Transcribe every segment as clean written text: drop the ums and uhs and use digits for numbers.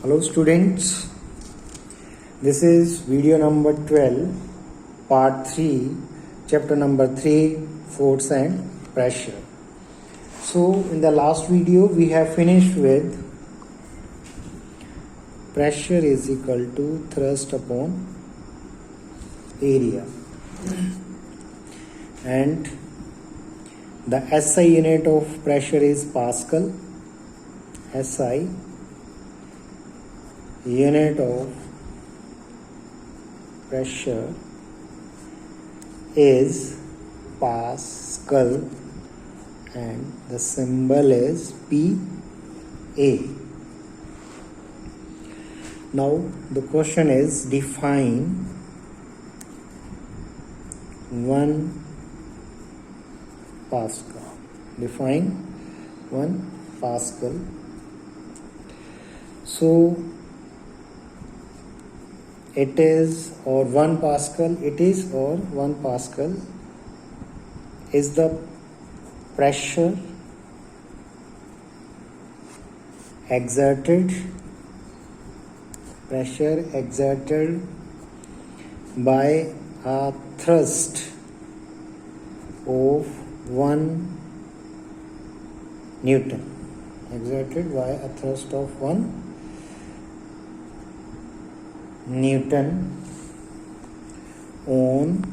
Hello students, this is video number 12, part 3, chapter number 3, force and pressure. So in the last video we have finished with pressure is equal to thrust upon area, and the SI unit of pressure is Pascal. SI unit of pressure is Pascal and the symbol is PA. Now the question is define 1 Pascal. Define 1 Pascal. So it is, or 1 Pascal it is, or 1 Pascal is the pressure exerted by a thrust of 1 Newton, exerted by a thrust of 1 Newton on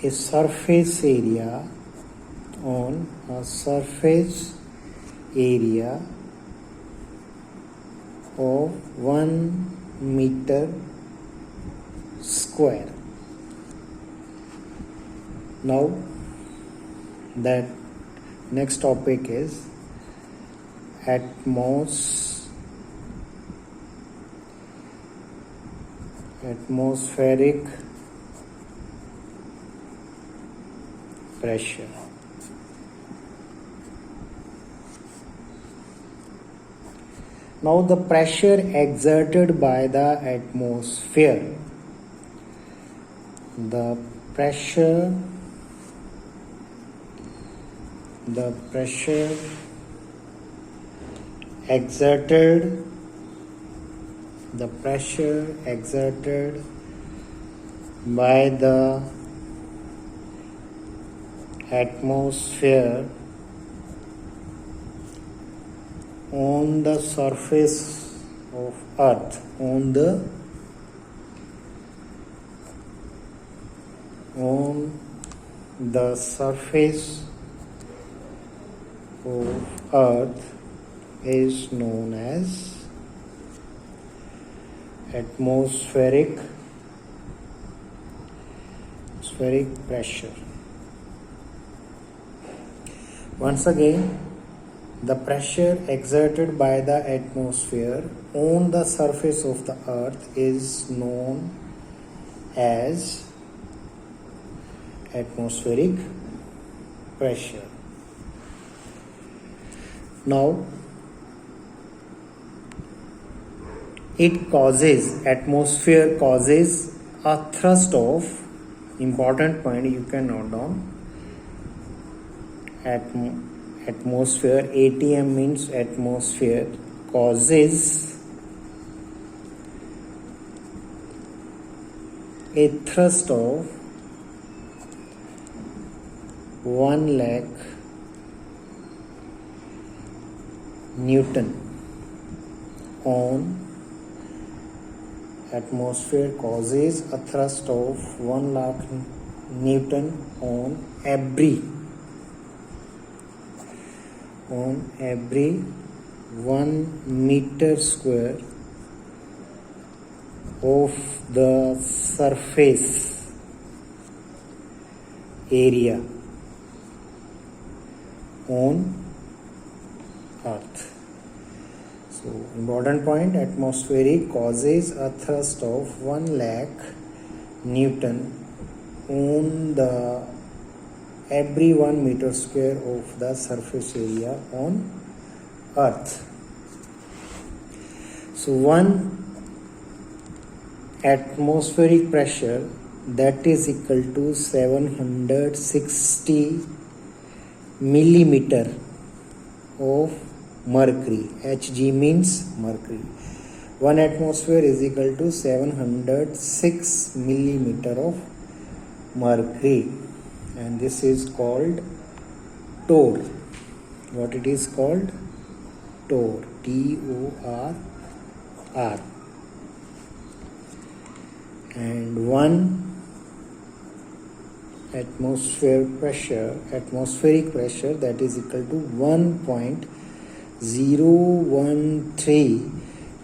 a surface area, of 1 meter square. Now that next topic is atmospheric pressure. Now the pressure exerted by the atmosphere. The pressure exerted by the atmosphere on the surface of Earth, on the surface of Earth is known as atmospheric pressure. Once again, the pressure exerted by the atmosphere on the surface of the Earth is known as atmospheric pressure. Now, atmosphere causes a thrust of, important point you can note down, atmosphere, ATM means atmosphere, causes a thrust of 1 lakh Newton on, atmosphere causes a thrust of 1 lakh Newton on every 1 meter square of the surface area on Earth. So important point, atmospheric causes a thrust of 1 lakh Newton on the every 1 meter square of the surface area on Earth. So 1 atmospheric pressure, that is equal to 760 millimeter of mercury. Hg means mercury. 1 atmosphere is equal to 706 millimeter of mercury, and this is called torr. What it is called? Torr. Torr. And 1 atmospheric pressure, that is equal to 1.013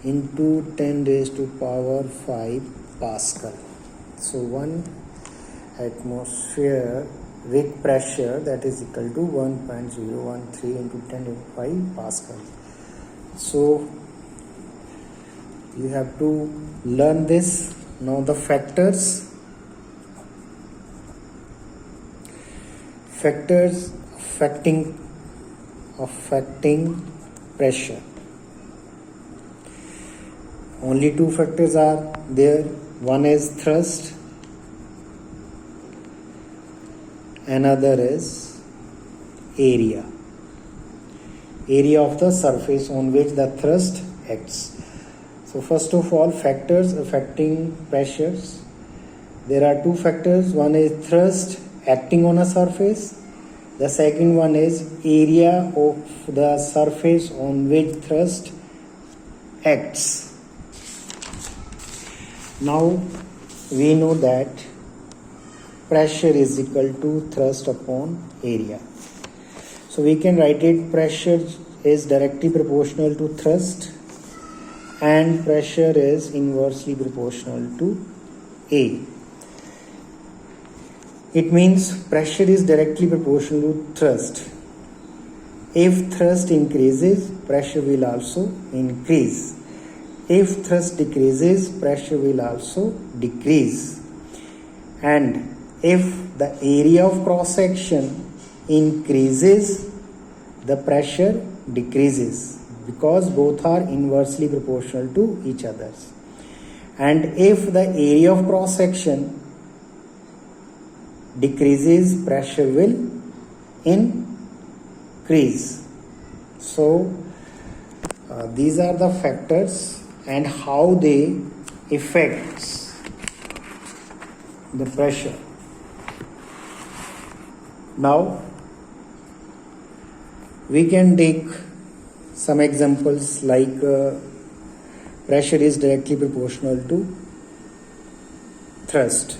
into 10 raised to power 5 Pascal. So 1 atmospheric pressure, that is equal to 1.013 into 10 raised to 5 Pascal. So you have to learn this. Now the factors affecting pressure. Only 2 factors are there. One is thrust, another is area of the surface on which the thrust acts. So first of all, factors affecting pressures. There are 2 factors. One is thrust acting on a surface. The second one is area of the surface on which thrust acts. Now we know that pressure is equal to thrust upon area. So we can write it, pressure is directly proportional to thrust and pressure is inversely proportional to A. It means pressure is directly proportional to thrust. If thrust increases, pressure will also increase. If thrust decreases, pressure will also decrease. And if the area of cross section increases, the pressure decreases, because both are inversely proportional to each other. And if the area of cross section decreases, pressure will increase. So these are the factors and how they affect the pressure. Now we can take some examples like pressure is directly proportional to thrust.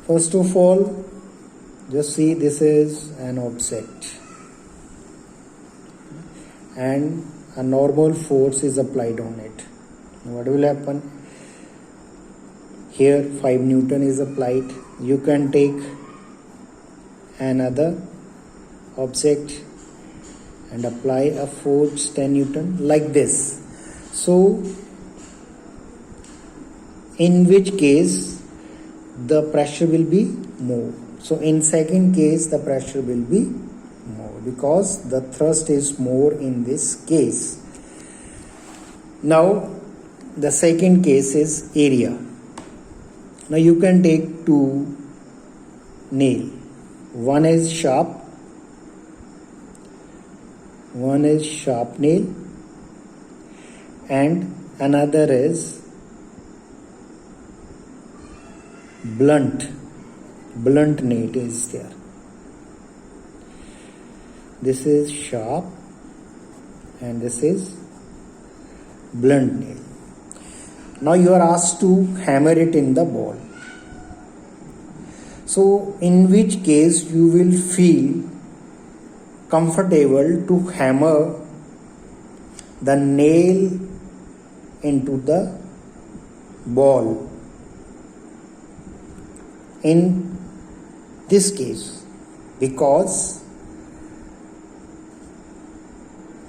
First of all, just see, this is an object and a normal force is applied on it. What will happen? Here 5 Newton is applied. You can take another object and apply a force 10 Newton like this. So in which case the pressure will be more? So in second case the pressure will be more because the thrust is more in this case. Now the second case is area. Now you can take 2 nails. One is sharp nail and another is blunt nail is there. This is sharp and this is blunt nail. Now you are asked to hammer it in the ball. So in which case you will feel comfortable to hammer the nail into the ball? In this case, because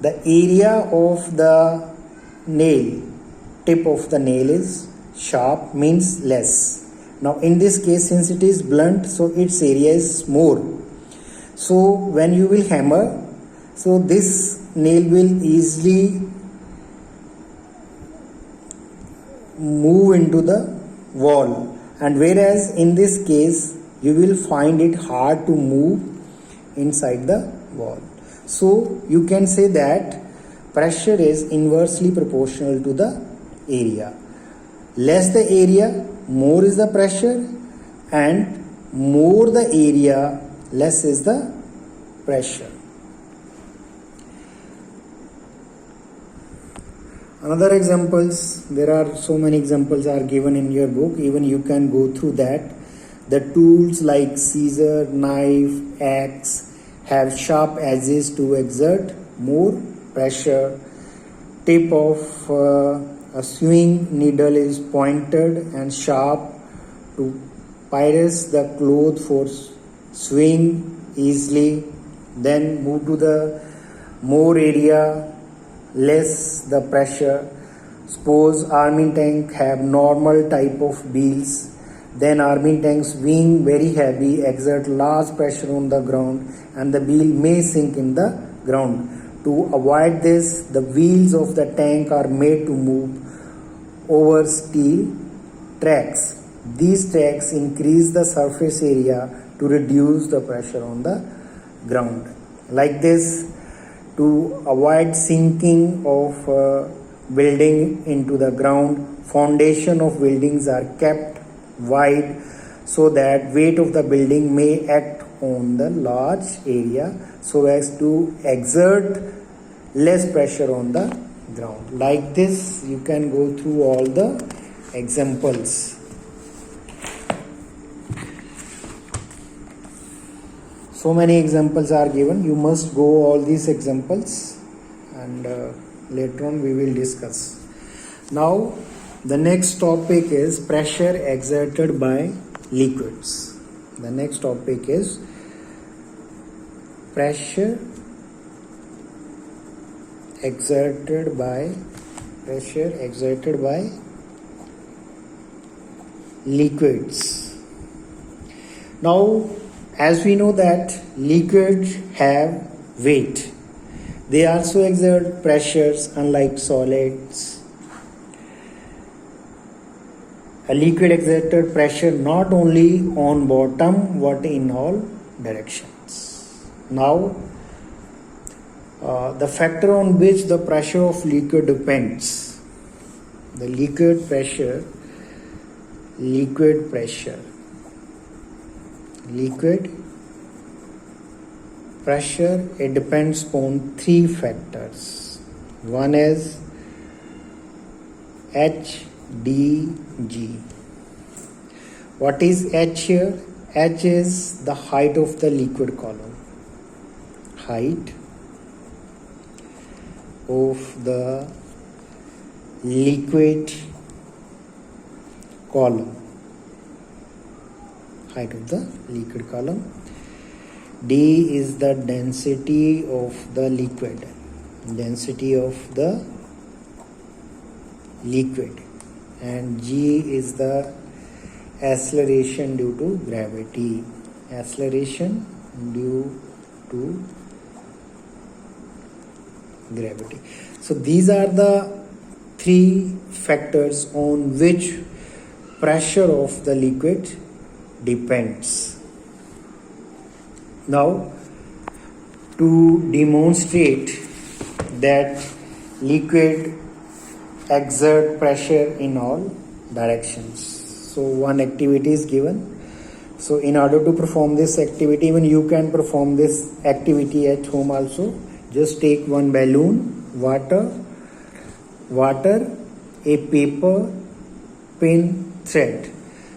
the area of the nail, tip of the nail is sharp, means less. Now in this case, since it is blunt, so its area is more. So when you will hammer, so this nail will easily move into the wall, and whereas in this case you will find it hard to move inside the wall. So you can say that pressure is inversely proportional to the area. Less the area, more is the pressure, and more the area, less is the pressure. Another examples, there are so many examples are given in your book, even you can go through that. The tools like scissor, knife, axe have sharp edges to exert more pressure. Tip of a sewing needle is pointed and sharp to pierce the cloth for sewing easily. Then move to the more area, less the pressure. Suppose army tank have normal type of beams, then army tanks being very heavy exert large pressure on the ground and the wheel may sink in the ground. To avoid this, the wheels of the tank are made to move over steel tracks. These tracks increase the surface area to reduce the pressure on the ground. Like this, to avoid sinking of building into the ground, foundation of buildings are kept wide so that weight of the building may act on the large area so as to exert less pressure on the ground. Like this, you can go through all the examples. So many examples are given. You must go all these examples, and later on we will discuss. Now the next topic is pressure exerted by liquids. The next topic is pressure exerted by liquids. Now, as we know that liquids have weight, they also exert pressures unlike solids. A liquid exerted pressure not only on bottom but in all directions. Now, the factor on which the pressure of liquid depends. The liquid pressure, it depends on three factors. One is HDG. What is H here? H is the height of the liquid column. Height of the liquid column. Height of the liquid column. D is the density of the liquid. And G is the acceleration due to gravity. So these are the three factors on which pressure of the liquid depends. Now, to demonstrate that liquid exert pressure in all directions. So one activity is given. So in order to perform this activity, even you can perform this activity at home also. Just take one balloon, water, a paper, pin, thread.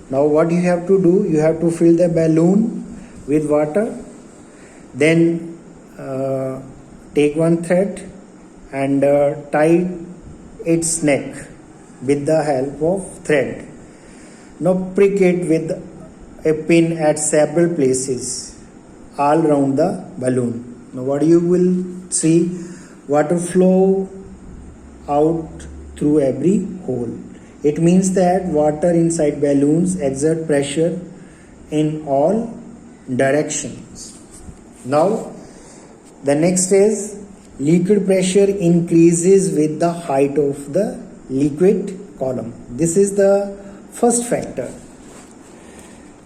Now what you have to do, you have to fill the balloon with water, then take one thread and tie its neck with the help of thread. Now prick it with a pin at several places all around the balloon. Now what you will see, water flow out through every hole. It means that water inside balloons exert pressure in all directions. Now the next is liquid pressure increases with the height of the liquid column. This is the first factor.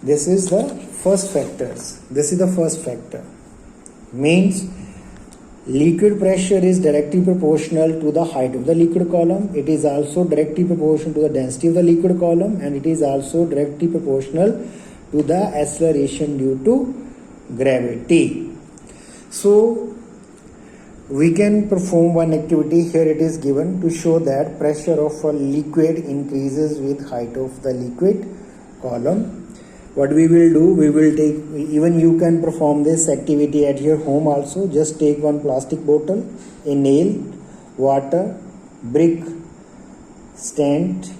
This is the first factor. Means liquid pressure is directly proportional to the height of the liquid column. It is also directly proportional to the density of the liquid column, and it is also directly proportional to the acceleration due to gravity. So we can perform one activity. Here it is given to show that pressure of a liquid increases with height of the liquid column. What we will do, we will take, even you can perform this activity at your home also. Just take one plastic bottle, a nail, water, brick, stand,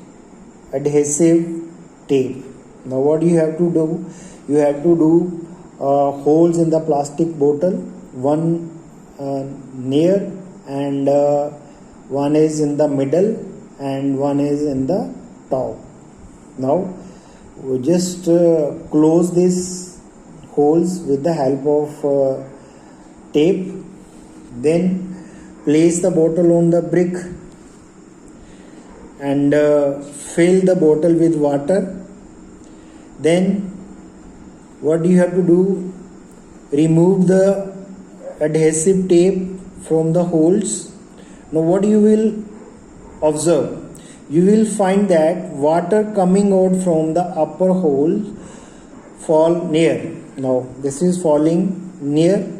adhesive, tape. Now what you have to do, you have to do holes in the plastic bottle, one near and one is in the middle and one is in the top. Now we just close these holes with the help of tape. Then place the bottle on the brick and fill the bottle with water. Then what you have to do, remove the adhesive tape from the holes. Now what you will observe, you will find that water coming out from the upper hole fall near. Now this is falling near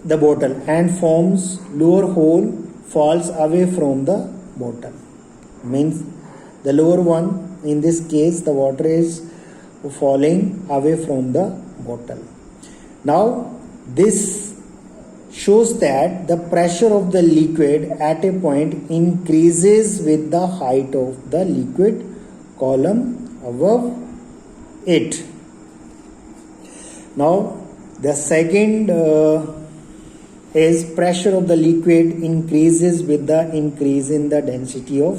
the bottle and forms lower hole, falls away from the bottle. Means the lower one, in this case the water is falling away from the bottle. Now this shows that the pressure of the liquid at a point increases with the height of the liquid column above it. Now the second is pressure of the liquid increases with the increase in the density of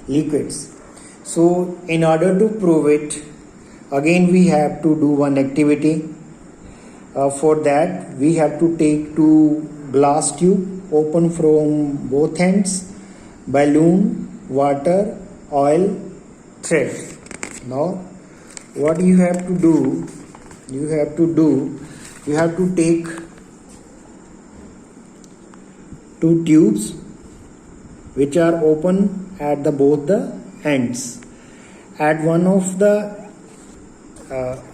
liquids. So in order to prove it, again we have to do one activity. For that we have to take two glass tube, open from both ends, balloon, water, oil, thread. Now what you have to do, you have to take two tubes which are open at the both the ends. At one of the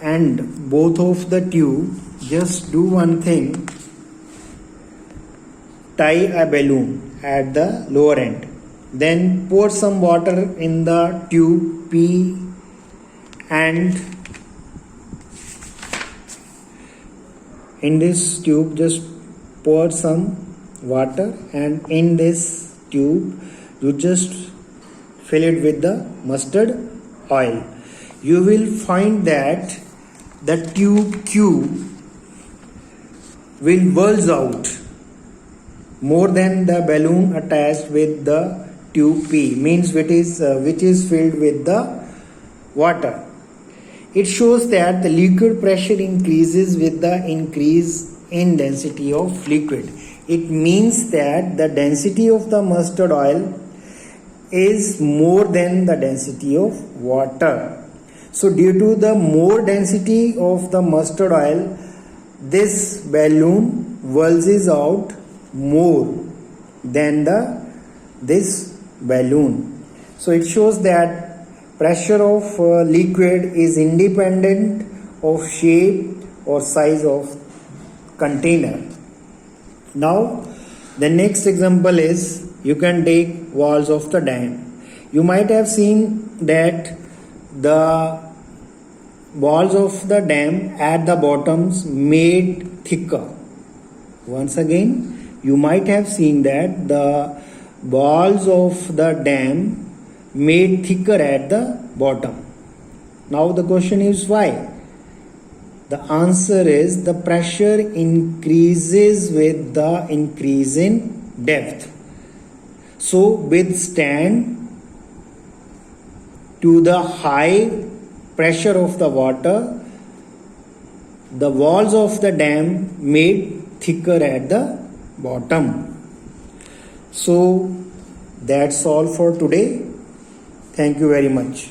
end, both of the tube, just do one thing, tie a balloon at the lower end, then pour some water in the tube P and in this tube just pour some water, and in this tube you just fill it with the mustard oil. You will find that the tube Q will bulge out more than the balloon attached with the tube P, means which is filled with the water. It shows that the liquid pressure increases with the increase in density of liquid. It means that the density of the mustard oil is more than the density of water. So due to the more density of the mustard oil, this balloon bulges out more than this balloon. So it shows that pressure of liquid is independent of shape or size of container. Now the next example is, you can take walls of the dam. You might have seen that the walls of the dam at the bottoms made thicker. Once again, you might have seen that the walls of the dam made thicker at the bottom. Now the question is why? The answer is the pressure increases with the increase in depth. So withstand to the high pressure of the water, the walls of the dam made thicker at the bottom. So that's all for today. Thank you very much.